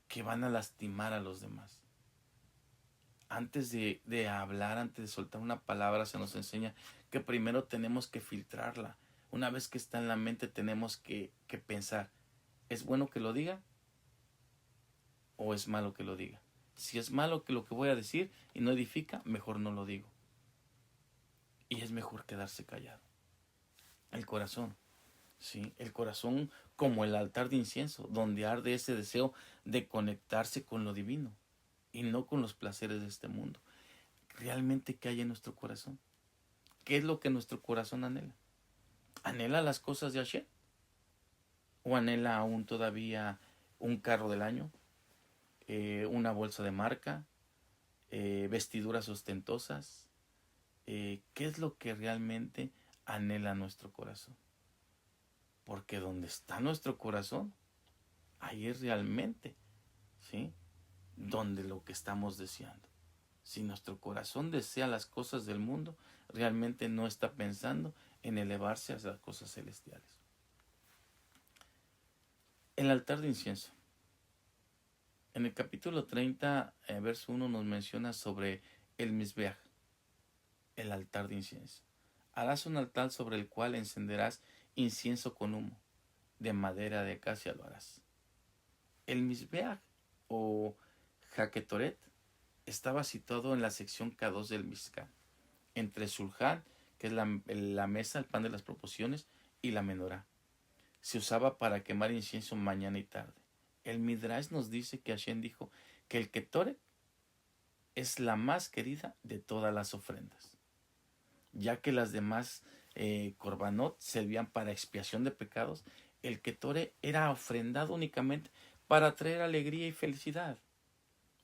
que van a lastimar a los demás. Antes de hablar, antes de soltar una palabra, se nos enseña que primero tenemos que filtrarla. Una vez que está en la mente, tenemos que pensar, ¿es bueno que lo diga o es malo que lo diga? Si es malo que lo que voy a decir y no edifica, mejor no lo digo. Y es mejor quedarse callado. El corazón, ¿sí? El corazón como el altar de incienso, donde arde ese deseo de conectarse con lo divino y no con los placeres de este mundo. ¿Realmente qué hay en nuestro corazón? ¿Qué es lo que nuestro corazón anhela? ¿Anhela las cosas de Hashem? ¿O anhela aún todavía un carro del año? ¿Una bolsa de marca? ¿Vestiduras ostentosas? ¿Qué es lo que realmente anhela nuestro corazón? Porque donde está nuestro corazón, ahí es realmente, ¿sí?, donde lo que estamos deseando. Si nuestro corazón desea las cosas del mundo, realmente no está pensando en elevarse a las cosas celestiales. El altar de incienso. En el capítulo 30, verso 1 nos menciona sobre el Mizbeach, el altar de incienso. Harás un altar sobre el cual encenderás incienso con humo, de madera de acacia lo harás. El Mizbeach o Jaquetoret estaba situado en la sección K2 del Mizcán, entre Sulhan, que es la mesa, el pan de las proporciones, y la menorá. Se usaba para quemar incienso mañana y tarde. El Midrash nos dice que Hashem dijo que el Ketoret es la más querida de todas las ofrendas, ya que las demás korbanot servían para expiación de pecados. El Ketoret era ofrendado únicamente para traer alegría y felicidad.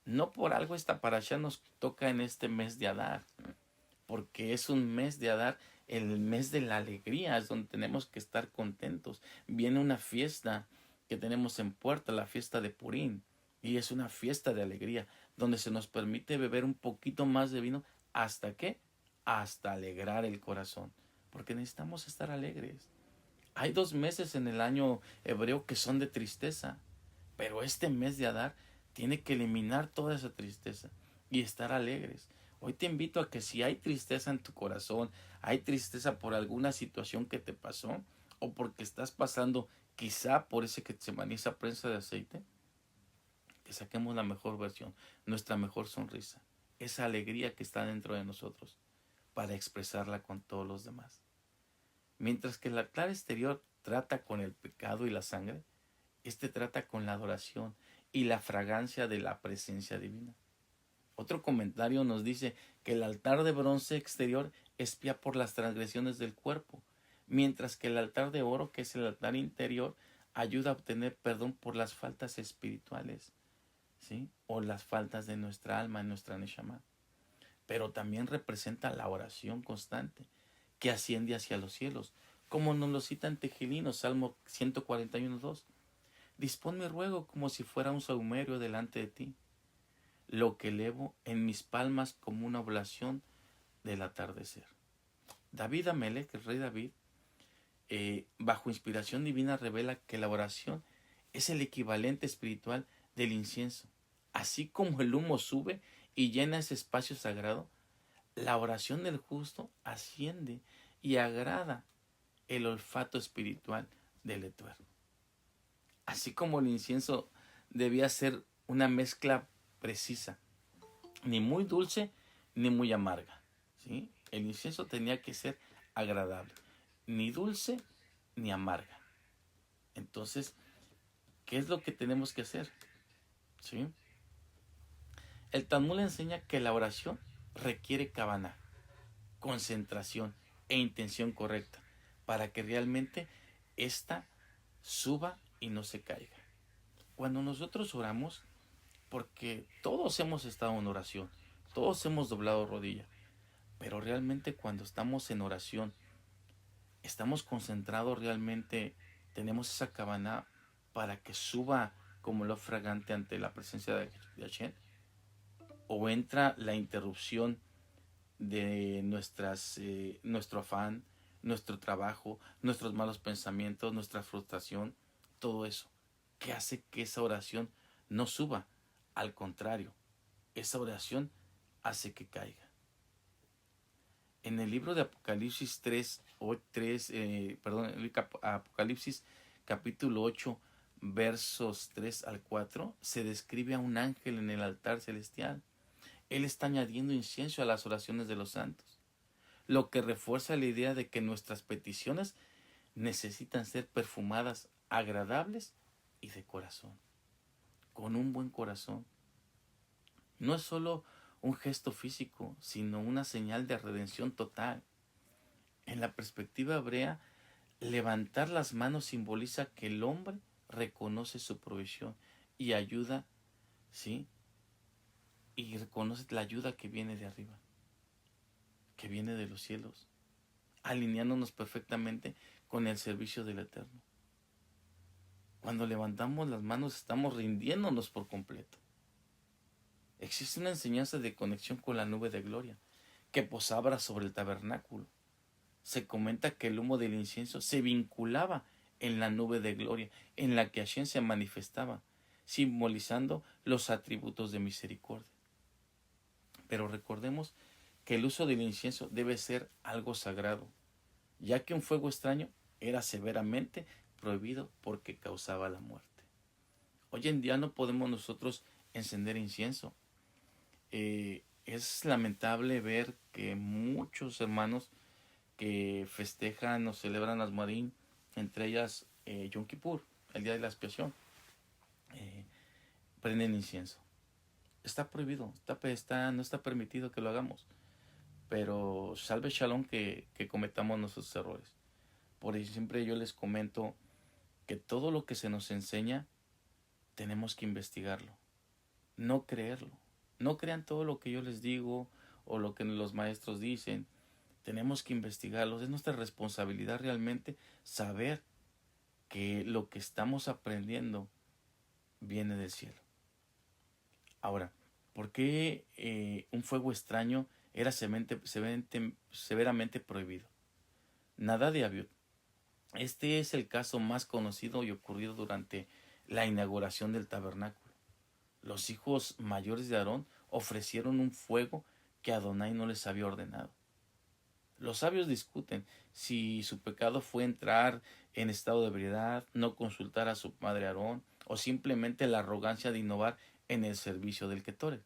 No por algo esta parasha nos toca en este mes de Adar, porque es un mes de Adar, el mes de la alegría, es donde tenemos que estar contentos. Viene una fiesta que tenemos en puerta, la fiesta de Purim, y es una fiesta de alegría, donde se nos permite beber un poquito más de vino, ¿hasta qué? Hasta alegrar el corazón, porque necesitamos estar alegres. Hay 2 meses en el año hebreo que son de tristeza, pero este mes de Adar tiene que eliminar toda esa tristeza y estar alegres. Hoy te invito a que si hay tristeza en tu corazón, hay tristeza por alguna situación que te pasó, o porque estás pasando quizá por ese Getsemaní, esa prensa de aceite, que saquemos la mejor versión, nuestra mejor sonrisa, esa alegría que está dentro de nosotros, para expresarla con todos los demás. Mientras que el altar exterior trata con el pecado y la sangre, este trata con la adoración y la fragancia de la presencia divina. Otro comentario nos dice que el altar de bronce exterior expía por las transgresiones del cuerpo, mientras que el altar de oro, que es el altar interior, ayuda a obtener perdón por las faltas espirituales, ¿sí? O las faltas de nuestra alma, en nuestra neshama. Pero también representa la oración constante que asciende hacia los cielos, como nos lo cita en Tejilino, Salmo 141:2. Dispón mi ruego como si fuera un sahumerio delante de ti, lo que elevo en mis palmas como una oblación del atardecer. David Amelech, el rey David, bajo inspiración divina, revela que la oración es el equivalente espiritual del incienso. Así como el humo sube y llena ese espacio sagrado, la oración del justo asciende y agrada el olfato espiritual del Eterno. Así como el incienso debía ser una mezcla precisa, ni muy dulce ni muy amarga, ¿sí? El incienso tenía que ser agradable, ni dulce ni amarga. Entonces, ¿qué es lo que tenemos que hacer? ¿Sí? El Talmud enseña que la oración requiere kavaná, concentración e intención correcta, para que realmente ésta suba y no se caiga. Cuando nosotros oramos, porque todos hemos estado en oración, todos hemos doblado rodilla, pero realmente cuando estamos en oración, estamos concentrados realmente, tenemos esa cabana para que suba como lo fragante ante la presencia de Hashem, o entra la interrupción de nuestro afán, nuestro trabajo, nuestros malos pensamientos, nuestra frustración, todo eso, que hace que esa oración no suba. Al contrario, esa oración hace que caiga. En el libro de Apocalipsis Apocalipsis capítulo 8, versos 3 al 4, se describe a un ángel en el altar celestial. Él está añadiendo incienso a las oraciones de los santos, lo que refuerza la idea de que nuestras peticiones necesitan ser perfumadas, agradables y de corazón, con un buen corazón. No es solo un gesto físico, sino una señal de redención total. En la perspectiva hebrea, levantar las manos simboliza que el hombre reconoce su provisión y ayuda, ¿sí? Y reconoce la ayuda que viene de arriba, que viene de los cielos, alineándonos perfectamente con el servicio del Eterno. Cuando levantamos las manos estamos rindiéndonos por completo. Existe una enseñanza de conexión con la nube de gloria que posaba sobre el tabernáculo. Se comenta que el humo del incienso se vinculaba en la nube de gloria en la que Hashem se manifestaba, simbolizando los atributos de misericordia. Pero recordemos que el uso del incienso debe ser algo sagrado, ya que un fuego extraño era severamente prohibido porque causaba la muerte. Hoy en día no podemos nosotros encender incienso. Es lamentable ver que muchos hermanos que festejan o celebran las Marín, entre ellas Yom Kippur, el día de la expiación, eh, prenden incienso. Está prohibido, no está permitido que lo hagamos, pero salve shalom que cometamos nuestros errores. Por eso siempre yo les comento que todo lo que se nos enseña tenemos que investigarlo, no creerlo. No crean todo lo que yo les digo o lo que los maestros dicen. Tenemos que investigarlos. Es nuestra responsabilidad realmente saber que lo que estamos aprendiendo viene del cielo. Ahora, ¿por qué un fuego extraño era severamente prohibido? Nada de Abiud. Este es el caso más conocido y ocurrido durante la inauguración del tabernáculo. Los hijos mayores de Aarón ofrecieron un fuego que Adonai no les había ordenado. Los sabios discuten si su pecado fue entrar en estado de ebriedad, no consultar a su padre Aarón o simplemente la arrogancia de innovar en el servicio del Ketoret.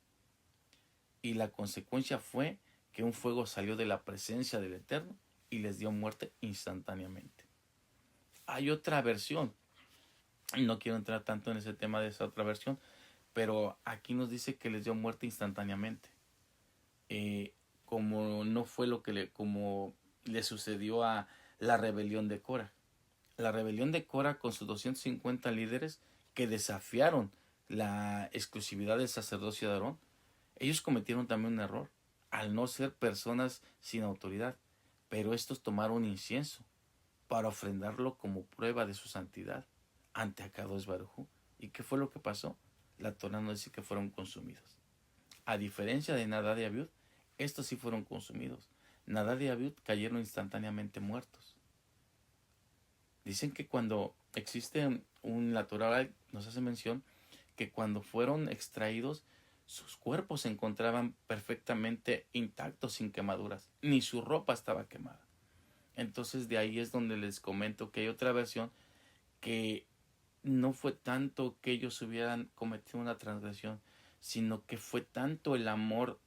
Y la consecuencia fue que un fuego salió de la presencia del Eterno y les dio muerte instantáneamente. Hay otra versión, no quiero entrar tanto en ese tema de esa otra versión, pero aquí nos dice que les dio muerte instantáneamente. Como no fue como le sucedió a la rebelión de Cora. La rebelión de Cora con sus 250 líderes que desafiaron la exclusividad del sacerdocio de Aarón, ellos cometieron también un error al no ser personas sin autoridad, pero estos tomaron incienso para ofrendarlo como prueba de su santidad ante Akadosh Baruj Hu. ¿Y qué fue lo que pasó? La Torah nos dice que fueron consumidos. A diferencia de Nadab y Abiud, estos sí fueron consumidos. Nadab y Abiud cayeron instantáneamente muertos. Dicen que cuando existe la Torah nos hace mención que cuando fueron extraídos, sus cuerpos se encontraban perfectamente intactos, sin quemaduras. Ni su ropa estaba quemada. Entonces de ahí es donde les comento que hay otra versión que no fue tanto que ellos hubieran cometido una transgresión, sino que fue tanto el amor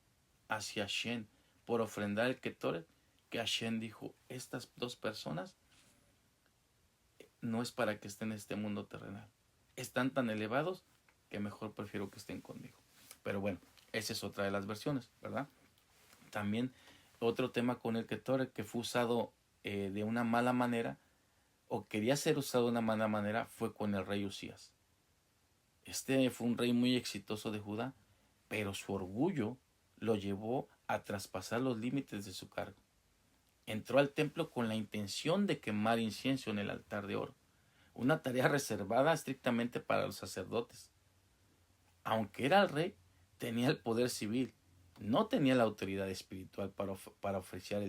hacia Hashem por ofrendar el Ketoret, que Hashem dijo, estas dos personas no es para que estén en este mundo terrenal. Están tan elevados que mejor prefiero que estén conmigo. Pero bueno, esa es otra de las versiones, ¿verdad? También otro tema con el Ketoret que fue usado de una mala manera, o quería ser usado de una mala manera, fue con el rey Usías. Este fue un rey muy exitoso de Judá, pero su orgullo lo llevó a traspasar los límites de su cargo. Entró al templo con la intención de quemar incienso en el altar de oro, una tarea reservada estrictamente para los sacerdotes. Aunque era el rey, tenía el poder civil, no tenía la autoridad espiritual para ofrecer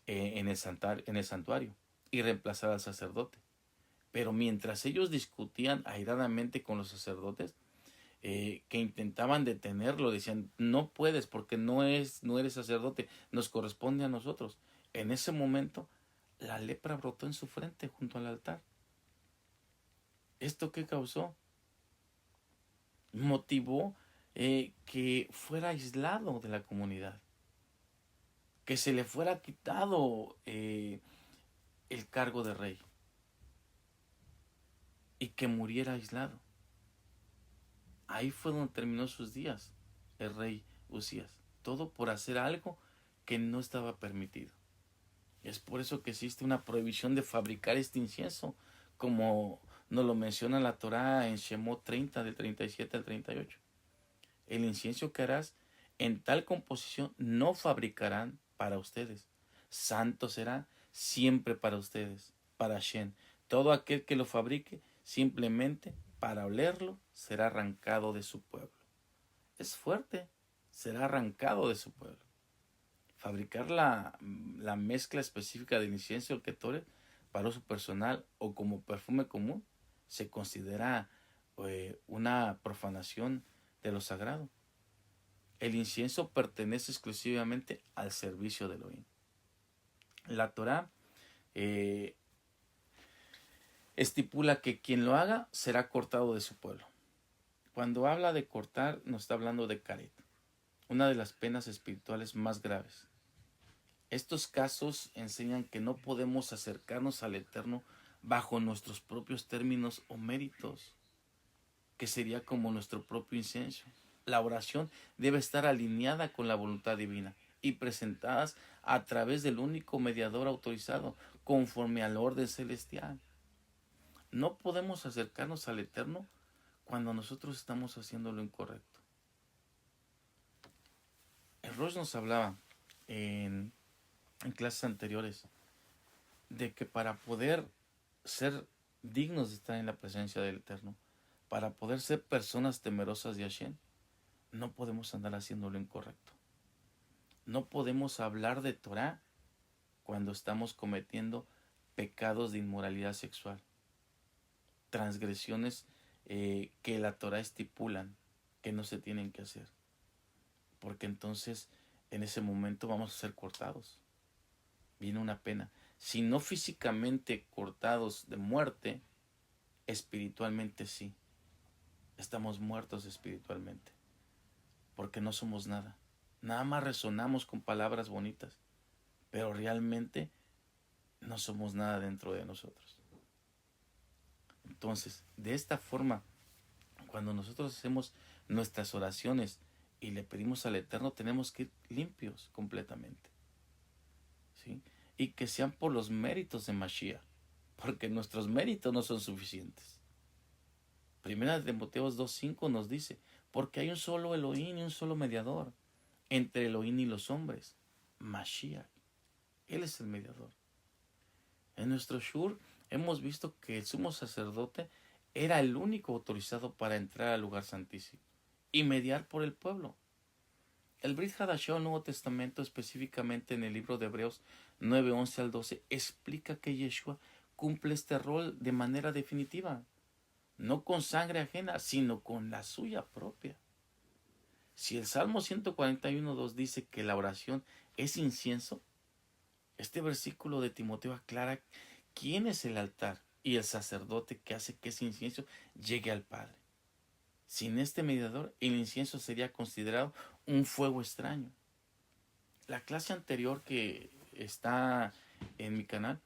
en el santuario y reemplazar al sacerdote. Pero mientras ellos discutían airadamente con los sacerdotes, que intentaban detenerlo, decían, no puedes porque no eres sacerdote, nos corresponde a nosotros. En ese momento, la lepra brotó en su frente junto al altar. ¿Esto qué causó? Motivó que fuera aislado de la comunidad, que se le fuera quitado el cargo de rey y que muriera aislado. Ahí fue donde terminó sus días el rey Usías. Todo por hacer algo que no estaba permitido. Es por eso que existe una prohibición de fabricar este incienso, como nos lo menciona la Torá en Shemot 30, del 37 al 38. El incienso que harás en tal composición no fabricarán para ustedes. Santo será siempre para ustedes, para Hashem. Todo aquel que lo fabrique simplemente para olerlo será arrancado de su pueblo. es fuerte, será arrancado de su pueblo. Fabricar la mezcla específica del incienso y el Ketoret para uso personal o como perfume común se considera una profanación de lo sagrado. El incienso pertenece exclusivamente al servicio de Elohim. La Torá estipula que quien lo haga será cortado de su pueblo. Cuando habla de cortar, nos está hablando de caret, una de las penas espirituales más graves. Estos casos enseñan que no podemos acercarnos al Eterno bajo nuestros propios términos o méritos, que sería como nuestro propio incienso. La oración debe estar alineada con la voluntad divina y presentadas a través del único mediador autorizado, conforme al orden celestial. No podemos acercarnos al Eterno cuando nosotros estamos haciendo lo incorrecto. El Rosh nos hablaba en clases anteriores de que para poder ser dignos de estar en la presencia del Eterno, para poder ser personas temerosas de Hashem, no podemos andar haciendo lo incorrecto. No podemos hablar de Torah cuando estamos cometiendo pecados de inmoralidad sexual, transgresiones que la Torah estipulan que no se tienen que hacer, porque entonces en ese momento vamos a ser cortados. Viene una pena. Si no físicamente cortados de muerte, espiritualmente sí. Estamos muertos espiritualmente, porque no somos nada. Nada más resonamos con palabras bonitas, pero realmente no somos nada dentro de nosotros. Entonces, de esta forma, cuando nosotros hacemos nuestras oraciones y le pedimos al Eterno, tenemos que ir limpios completamente, ¿sí? Y que sean por los méritos de Mashiach, porque nuestros méritos no son suficientes. Primera de Timoteo 2:5 nos dice, porque hay un solo Elohim y un solo mediador entre Elohim y los hombres, Mashiach. Él es el mediador. En nuestro Shur hemos visto que el sumo sacerdote era el único autorizado para entrar al lugar santísimo y mediar por el pueblo. El Brit Hadashah, el Nuevo Testamento, específicamente en el libro de Hebreos 9:11 al 12, explica que Yeshua cumple este rol de manera definitiva, no con sangre ajena, sino con la suya propia. Si el Salmo 141:2 dice que la oración es incienso, este versículo de Timoteo aclara quién es el altar y el sacerdote que hace que ese incienso llegue al Padre. Sin este mediador, el incienso sería considerado un fuego extraño. La clase anterior que está en mi canal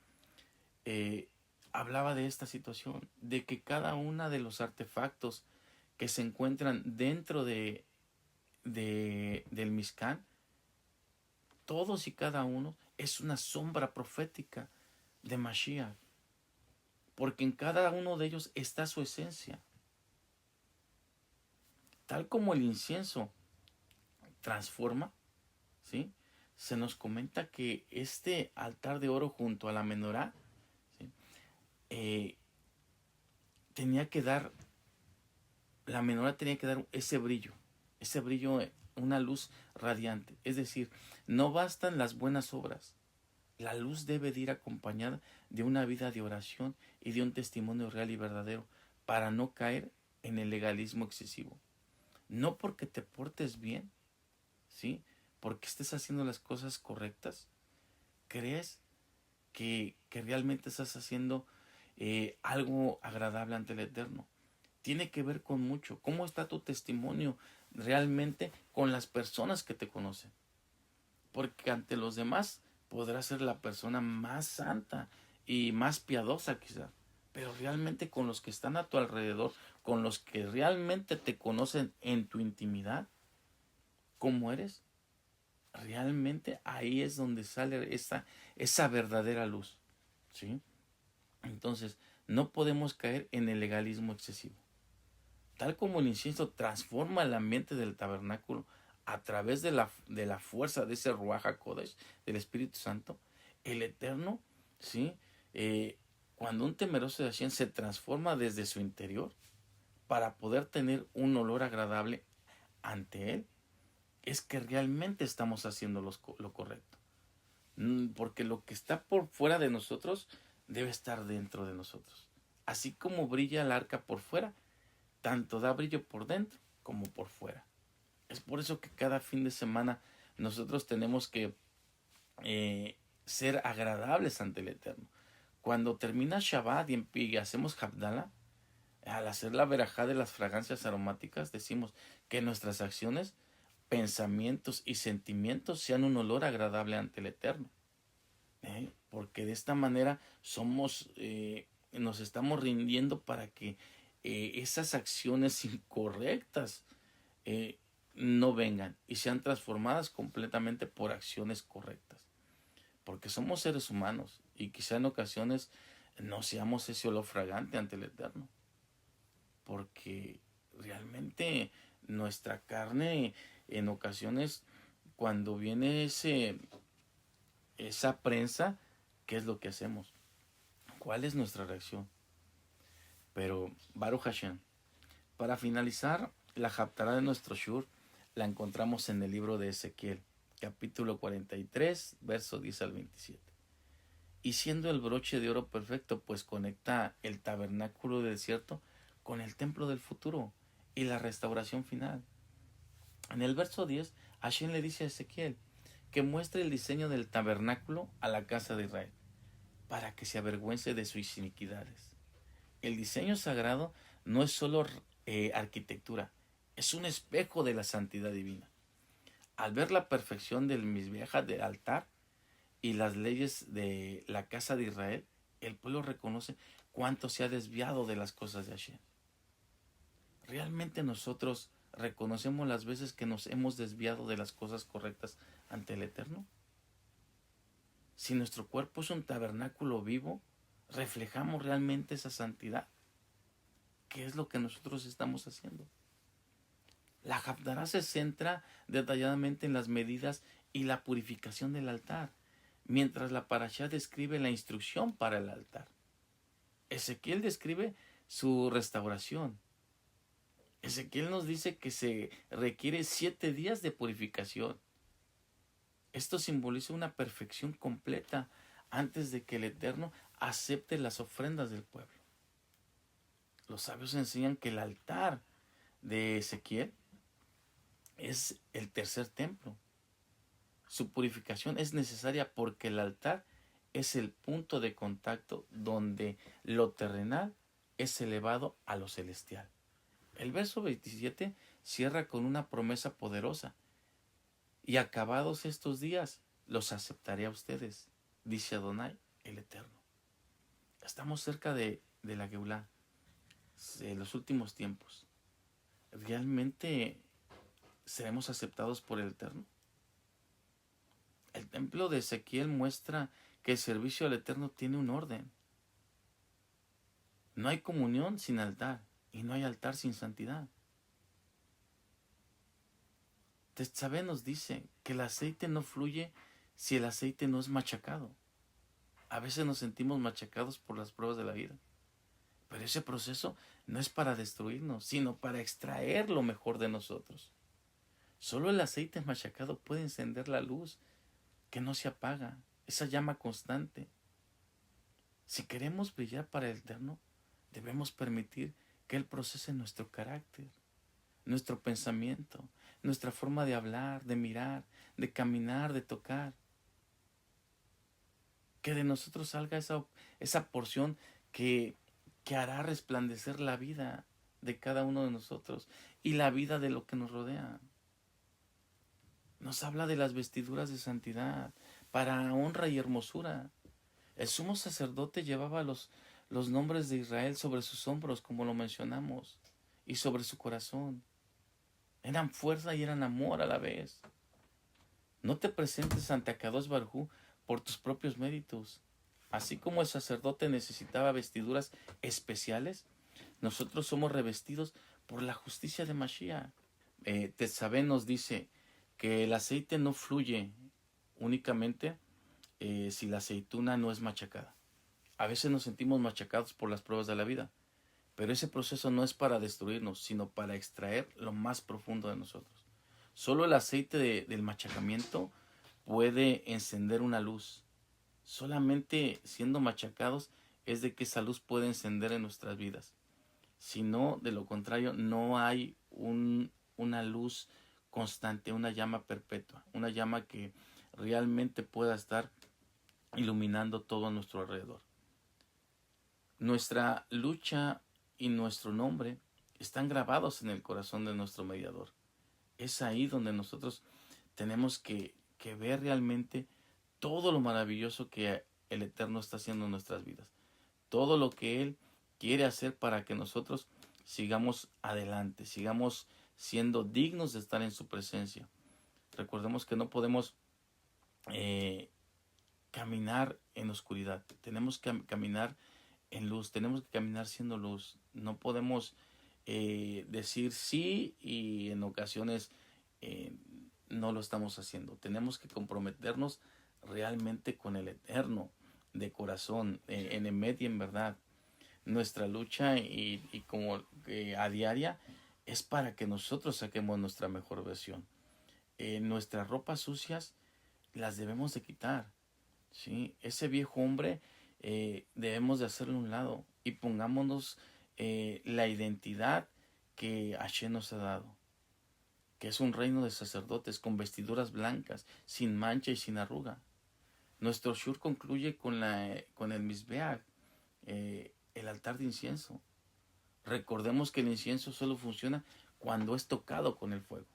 hablaba de esta situación, de que cada uno de los artefactos que se encuentran dentro del Mishkan, todos y cada uno es una sombra profética de Mashiach, porque en cada uno de ellos está su esencia. Tal como el incienso transforma, ¿sí? Se nos comenta que este altar de oro junto a la menorá, ¿sí? La menorá tenía que dar ese brillo, una luz radiante. Es decir, no bastan las buenas obras. La luz debe de ir acompañada de una vida de oración y de un testimonio real y verdadero para no caer en el legalismo excesivo. No porque te portes bien, ¿sí? Porque estés haciendo las cosas correctas, crees que realmente estás haciendo algo agradable ante el Eterno. Tiene que ver con mucho. ¿Cómo está tu testimonio realmente con las personas que te conocen? Porque ante los demás podrás ser la persona más santa y más piadosa quizá, pero realmente con los que están a tu alrededor, con los que realmente te conocen en tu intimidad, ¿cómo eres? Realmente ahí es donde sale esa verdadera luz, ¿sí? Entonces, no podemos caer en el legalismo excesivo. Tal como el incienso transforma el ambiente del tabernáculo a través de la fuerza de ese Ruach HaKodesh, del Espíritu Santo, el Eterno, ¿sí? Cuando un temeroso de Hashem se transforma desde su interior para poder tener un olor agradable ante Él, es que realmente estamos haciendo lo correcto. Porque lo que está por fuera de nosotros debe estar dentro de nosotros. Así como brilla el arca por fuera, tanto da brillo por dentro como por fuera. Es por eso que cada fin de semana nosotros tenemos que ser agradables ante el Eterno. Cuando termina Shabbat y hacemos Havdalah, al hacer la verajá de las fragancias aromáticas, decimos que nuestras acciones, pensamientos y sentimientos sean un olor agradable ante el Eterno. Porque de esta manera nos estamos rindiendo para que esas acciones incorrectas no vengan y sean transformadas completamente por acciones correctas. Porque somos seres humanos y quizá en ocasiones no seamos ese olor fragante ante el Eterno. Porque realmente nuestra carne en ocasiones cuando viene esa prensa, ¿qué es lo que hacemos? ¿Cuál es nuestra reacción? Pero Baruch Hashem, para finalizar, la Haftará de nuestro Shur la encontramos en el libro de Ezequiel, capítulo 43, verso 10 al 27. Y siendo el broche de oro perfecto, pues conecta el tabernáculo del desierto con el templo del futuro y la restauración final. En el verso 10, Hashem le dice a Ezequiel que muestre el diseño del tabernáculo a la casa de Israel, para que se avergüence de sus iniquidades. El diseño sagrado no es solo arquitectura, es un espejo de la santidad divina. Al ver la perfección del misbeja del altar y las leyes de la casa de Israel, el pueblo reconoce cuánto se ha desviado de las cosas de Hashem. ¿Realmente nosotros reconocemos las veces que nos hemos desviado de las cosas correctas ante el Eterno? Si nuestro cuerpo es un tabernáculo vivo, ¿reflejamos realmente esa santidad? ¿Qué es lo que nosotros estamos haciendo? La Haftará se centra detalladamente en las medidas y la purificación del altar, mientras la Parashá describe la instrucción para el altar. Ezequiel describe su restauración. Ezequiel nos dice que se requiere 7 días de purificación. Esto simboliza una perfección completa antes de que el Eterno acepte las ofrendas del pueblo. Los sabios enseñan que el altar de Ezequiel es el tercer templo. Su purificación es necesaria porque el altar es el punto de contacto donde lo terrenal es elevado a lo celestial. El verso 27 cierra con una promesa poderosa. Y acabados estos días, los aceptaré a ustedes, dice Adonai, el Eterno. Estamos cerca de la Geulá, de los últimos tiempos. ¿Realmente seremos aceptados por el Eterno? El templo de Ezequiel muestra que el servicio al Eterno tiene un orden. No hay comunión sin altar y no hay altar sin santidad. Tetzabé nos dice que el aceite no fluye si el aceite no es machacado. A veces nos sentimos machacados por las pruebas de la vida. Pero ese proceso no es para destruirnos, sino para extraer lo mejor de nosotros. Solo el aceite machacado puede encender la luz que no se apaga, esa llama constante. Si queremos brillar para el Eterno, debemos permitir que Él procese nuestro carácter, nuestro pensamiento, nuestra forma de hablar, de mirar, de caminar, de tocar. Que de nosotros salga esa porción que hará resplandecer la vida de cada uno de nosotros y la vida de lo que nos rodea. Nos habla de las vestiduras de santidad para honra y hermosura. El sumo sacerdote llevaba los nombres de Israel sobre sus hombros, como lo mencionamos, y sobre su corazón. Eran fuerza y eran amor a la vez. No te presentes ante Akadosh Baruj Hu por tus propios méritos. Así como el sacerdote necesitaba vestiduras especiales, nosotros somos revestidos por la justicia de Mashiach. Tetzabé nos dice que el aceite no fluye únicamente si la aceituna no es machacada. A veces nos sentimos machacados por las pruebas de la vida, Pero ese proceso no es para destruirnos, sino para extraer lo más profundo de nosotros. Solo el aceite del machacamiento puede encender una luz. Solamente siendo machacados es de que esa luz puede encender en nuestras vidas. Si no, de lo contrario, no hay una luz constante, una llama perpetua, una llama que realmente pueda estar iluminando todo a nuestro alrededor. Nuestra lucha y nuestro nombre están grabados en el corazón de nuestro mediador. Es ahí donde nosotros tenemos que ver realmente todo lo maravilloso que el Eterno está haciendo en nuestras vidas. Todo lo que Él quiere hacer para que nosotros sigamos adelante, sigamos siendo dignos de estar en su presencia. Recordemos que no podemos caminar en oscuridad, tenemos que caminar en luz, tenemos que caminar siendo luz. No podemos decir sí y en ocasiones no lo estamos haciendo. Tenemos que comprometernos realmente con el Eterno de corazón, en emet y en verdad. Nuestra lucha y como a diaria es para que nosotros saquemos nuestra mejor versión. Nuestras ropas sucias las debemos de quitar, ¿sí? Ese viejo hombre debemos de hacerlo a un lado y pongámonos la identidad que Hashem nos ha dado, que es un reino de sacerdotes con vestiduras blancas, sin mancha y sin arruga. Nuestro shur concluye con el Mizbeach, el altar de incienso. Recordemos que el incienso solo funciona cuando es tocado con el fuego.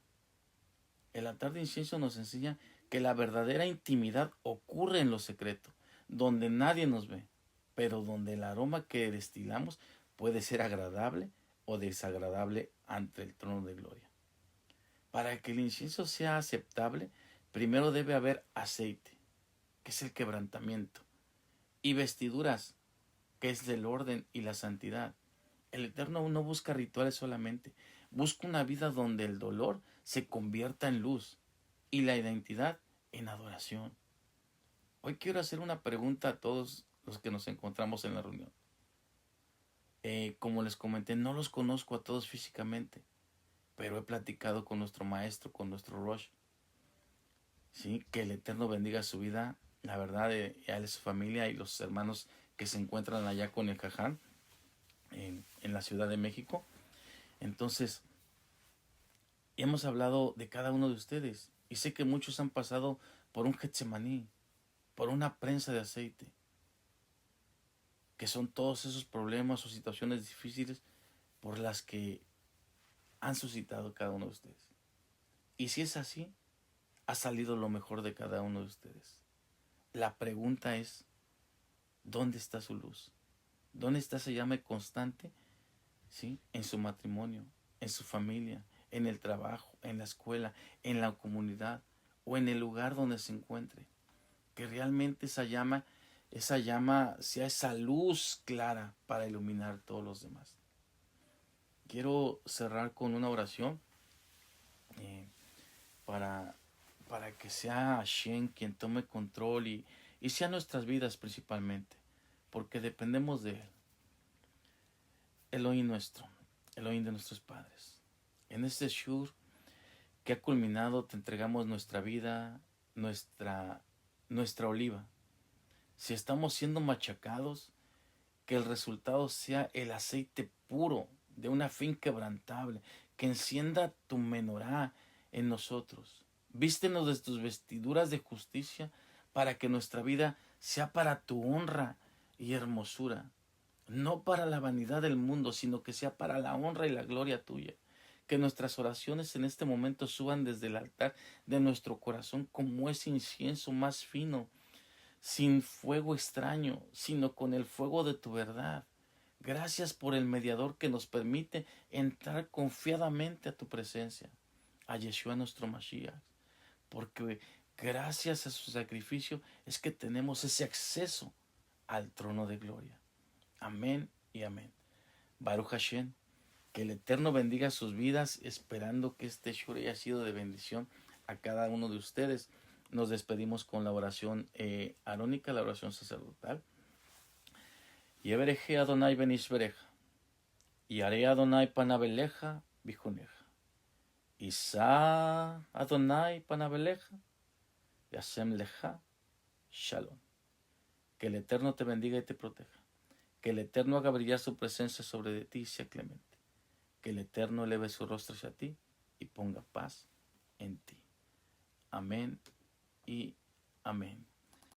El altar de incienso nos enseña que la verdadera intimidad ocurre en lo secreto, donde nadie nos ve, pero donde el aroma que destilamos puede ser agradable o desagradable ante el trono de gloria. Para que el incienso sea aceptable, primero debe haber aceite, que es el quebrantamiento, y vestiduras, que es el orden y la santidad. El Eterno no busca rituales solamente, busca una vida donde el dolor se convierta en luz y la identidad en adoración. Hoy quiero hacer una pregunta a todos los que nos encontramos en la reunión. Como les comenté, no los conozco a todos físicamente, pero he platicado con nuestro maestro, con nuestro Rosh. ¿Sí? Que el Eterno bendiga su vida, la verdad, a él y su familia y los hermanos que se encuentran allá con el Jaján en la Ciudad de México. Entonces, hemos hablado de cada uno de ustedes y sé que muchos han pasado por un Getsemaní, por una prensa de aceite, que son todos esos problemas o situaciones difíciles por las que han suscitado cada uno de ustedes. Y si es así, ha salido lo mejor de cada uno de ustedes. La pregunta es, ¿dónde está su luz? ¿Dónde está esa llama constante? ¿Sí? En su matrimonio, en su familia, en el trabajo, en la escuela, en la comunidad o en el lugar donde se encuentre. Que realmente esa llama sea esa luz clara para iluminar todos los demás. Quiero cerrar con una oración para que sea Hashem quien tome control y sea nuestras vidas principalmente, porque dependemos de Él. Elohim nuestro, Elohim de nuestros padres. En este shur que ha culminado, te entregamos nuestra vida, nuestra oliva. Si estamos siendo machacados, que el resultado sea el aceite puro de una fe inquebrantable, que encienda tu menorá en nosotros. Vístenos de tus vestiduras de justicia para que nuestra vida sea para tu honra y hermosura. No para la vanidad del mundo, sino que sea para la honra y la gloria tuya. Que nuestras oraciones en este momento suban desde el altar de nuestro corazón como ese incienso más fino, sin fuego extraño, sino con el fuego de tu verdad. Gracias por el mediador que nos permite entrar confiadamente a tu presencia, a Yeshua nuestro Mashiach, porque gracias a su sacrificio es que tenemos ese acceso al trono de gloria. Amén y amén. Baruch Hashem, que el Eterno bendiga sus vidas, esperando que este shur haya sido de bendición a cada uno de ustedes. Nos despedimos con la oración arónica, la oración sacerdotal. Yebereje Adonai benishbereja, Y haré Adonai panabeleja bijuneja. Isa Adonai panabeleja. Yasem leja shalom. Que el Eterno te bendiga y te proteja. Que el Eterno haga brillar su presencia sobre ti y sea clemente. Que el Eterno eleve su rostro hacia ti y ponga paz en ti. Amén y amén.